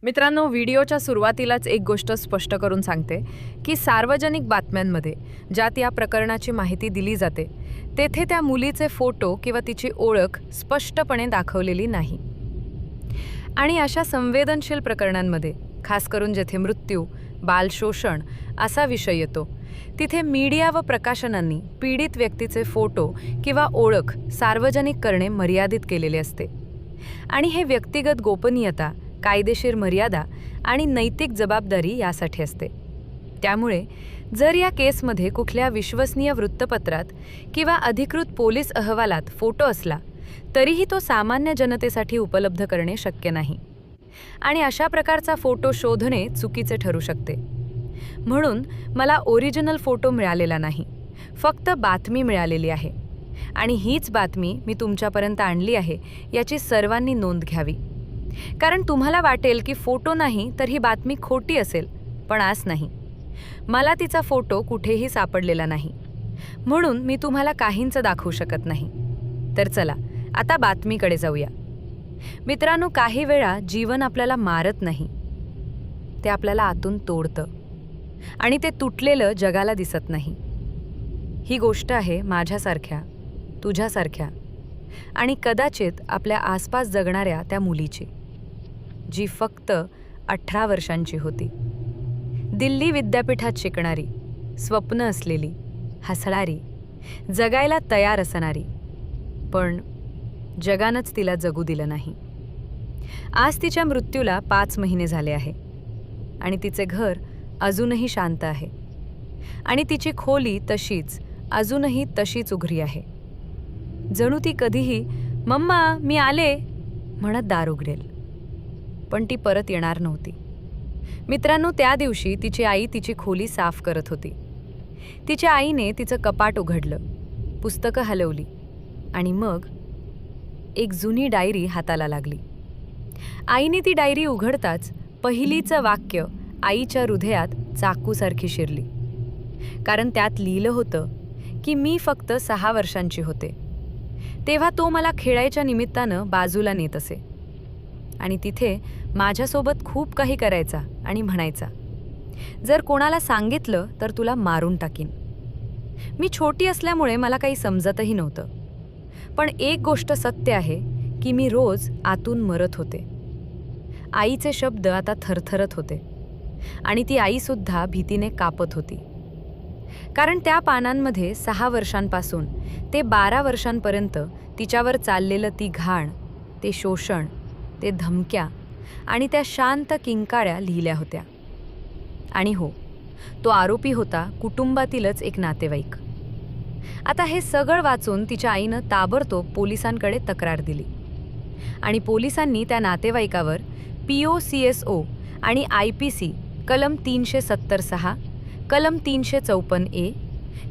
मित्रांनो, व्हिडिओच्या सुरुवातीलाच एक गोष्ट स्पष्ट करून सांगते की सार्वजनिक बातम्यांमध्ये ज्यात या प्रकरणाची माहिती दिली जाते तेथे त्या मुलीचे फोटो किंवा तिची ओळख स्पष्टपणे दाखवलेली नाही. आणि अशा संवेदनशील प्रकरणांमध्ये, खास करून जेथे मृत्यू, बालशोषण असा विषय येतो, तिथे मीडिया व प्रकाशनांनी पीडित व्यक्तीचे फोटो किंवा ओळख सार्वजनिक करणे मर्यादित केलेले असते. आणि हे व्यक्तिगत गोपनीयता, कायदेशीर मर्यादा आणि नैतिक जबाबदारी यासाठी असते. त्यामुळे जर या केसमध्ये कुठल्या विश्वसनीय वृत्तपत्रात किंवा अधिकृत पोलीस अहवालात फोटो असला तरीही तो सामान्य जनतेसाठी उपलब्ध करणे शक्य नाही. आणि अशा प्रकारचा फोटो शोधणे चुकीचे ठरू शकते. म्हणून मला ओरिजिनल फोटो मिळालेला नाही, फक्त बातमी मिळालेली आहे. आणि हीच बातमी मी तुमच्यापर्यंत आणली आहे याची सर्वांनी नोंद घ्यावी. कारण तुम्हाला वाटेल की फोटो नाही तर ही बातमी खोटी असेल, पण आज नाही. मला तिचा फोटो कुठेही सापडलेला नाही, म्हणून मी तुम्हाला काहींचं दाखवू शकत नाही. तर चला आता बातमीकडे जाऊया. मित्रांनो, काही वेळा जीवन आपल्याला मारत नाही, ते आपल्याला आतून तोडतं. आणि ते तुटलेलं जगाला दिसत नाही. ही गोष्ट आहे माझ्यासारख्या, तुझ्यासारख्या आणि कदाचित आपल्या आसपास जगणाऱ्या त्या मुलीची, जी फक्त 18 वर्षांची होती. दिल्ली विद्यापीठात शिकणारी, स्वप्न असलेली, हसणारी, जगायला तयार असणारी, पण जगानंच तिला जगू दिलं नाही. आज तिच्या मृत्यूला 5 महिने झाले आहे आणि तिचे घर अजूनही शांत आहे. आणि तिची खोली तशीच, अजूनही तशीच उघडी आहे. जणू ती कधीही "मम्मा, मी आले" म्हणत दार उघडेल, पण ती परत येणार नव्हती. मित्रांनो, त्या दिवशी तिची आई तिची खोली साफ करत होती. तिच्या आईने तिचं कपाट उघडलं, पुस्तकं हलवली आणि मग एक जुनी डायरी हाताला लागली. आईने ती डायरी उघडताच पहिलीचं वाक्य आईच्या हृदयात चाकूसारखी शिरली. कारण त्यात लिहिलं होतं की मी फक्त 6 वर्षांची होते तेव्हा तो मला खेळायच्या निमित्तानं बाजूला नेत असे. आणि तिथे माझ्यासोबत खूप काही करायचा आणि म्हणायचा, "जर कोणाला सांगितलं तर तुला मारून टाकीन." मी छोटी असल्यामुळे मला काही समजतही नव्हतं. पण एक गोष्ट सत्य आहे की मी रोज आतून मरत होते. आईचे शब्द आता थरथरत होते आणि ती आईसुद्धा भीतीने कापत होती. कारण त्या पानांमध्ये 6 वर्षांपासून ते 12 वर्षांपर्यंत तिच्यावर चाललेलं ती घाण, ते शोषण, ते धमक्या आणि त्या शांत किंकाळ्या लिहिल्या होत्या. आणि हो, तो आरोपी होता कुटुंबातीलच एक नातेवाईक. आता हे सगळं वाचून तिच्या आईनं ताबडतोब पोलिसांकडे तक्रार दिली. आणि पोलिसांनी त्या नातेवाईकावर POCSO आणि IPC कलम 376, कलम 354A,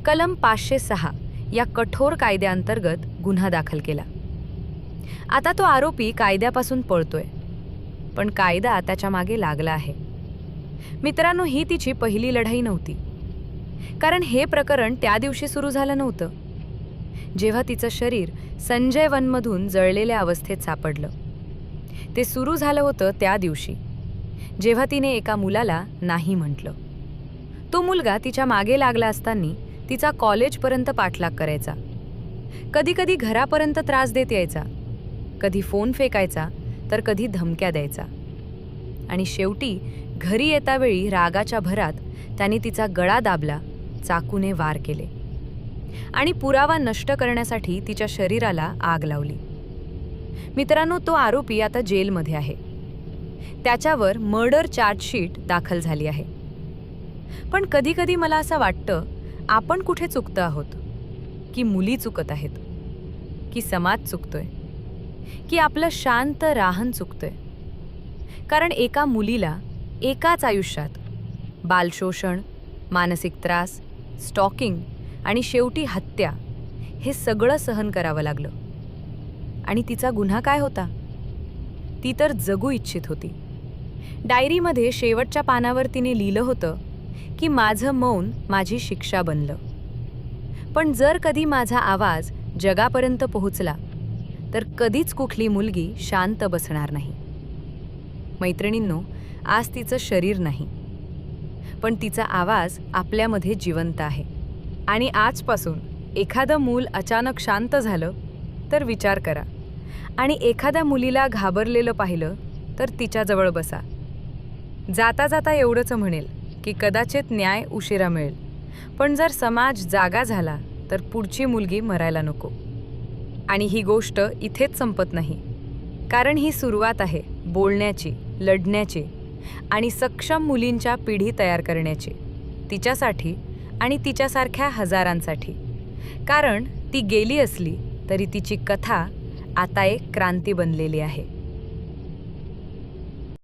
कलम 506 या कठोर कायद्याअंतर्गत गुन्हा दाखल केला. आता तो आरोपी कायद्यापासून पळतोय, पण कायदा त्याच्या मागे लागला आहे. मित्रांनो, ही तिची पहिली लढाई नव्हती. कारण हे प्रकरण त्या दिवशी सुरू झालं नव्हतं जेव्हा तिचं शरीर संजय वनमधून जळलेल्या अवस्थेत सापडलं. ते सुरू झालं होतं त्या दिवशी जेव्हा तिने एका मुलाला नाही म्हटलं. तो मुलगा तिच्या मागे लागला असताना तिचा कॉलेजपर्यंत पाठलाग करायचा. कधी कधी घरापर्यंत त्रास देत यायचा, कधी फोन फेकायचा तर कधी धमक्या द्यायचा. आणि शेवटी घरी येतावेळी रागाच्या भरात त्याने तिचा गळा दाबला, चाकूने वार केले आणि पुरावा नष्ट करण्यासाठी तिच्या शरीराला आग लावली. मित्रांनो, तो आरोपी आता जेलमध्ये आहे. त्याच्यावर मर्डर चार्जशीट दाखल झाली आहे. पण कधी कधी मला असं वाटतं, आपण कुठे चुकतो आहोत? की मुली चुकत आहेत? की समाज चुकतोय? की आपलं शांत राहण चुकतोय? कारण एका मुलीला एकाच आयुष्यात बालशोषण, मानसिक त्रास, स्टॉकिंग आणि शेवटी हत्या हे सगळं सहन करावं लागलं. आणि तिचा गुन्हा काय होता? ती तर जगू इच्छित होती. डायरीमध्ये शेवटच्या पानावर तिने लिहिलं होतं की माझं मौन माझी शिक्षा बनलं. पण जर कधी माझा आवाज जगापर्यंत पोहोचला तर कधीच कुठली मुलगी शांत बसणार नाही. मैत्रिणींनो, आज तिचं शरीर नाही, पण तिचा आवाज आपल्यामध्ये जिवंत आहे. आणि आजपासून एखादं मूल अचानक शांत झालं तर विचार करा, आणि एखाद्या मुलीला घाबरलेलं पाहिलं तर तिच्याजवळ बसा. जाता जाता एवढंच म्हणेल की कदाचित न्याय उशिरा मिळेल, पण जर समाज जागा झाला तर पुढची मुलगी मरायला नको. आणि ही गोष्ट इथेच संपत नाही, कारण ही सुरुवात आहे बोलण्याची, लढण्याची आणि सक्षम मुलींच्या पिढी तयार करण्याची, तिच्यासाठी आणि तिच्यासारख्या हजारांसाठी. कारण ती गेली असली तरी तिची कथा आता एक क्रांती बनलेली आहे.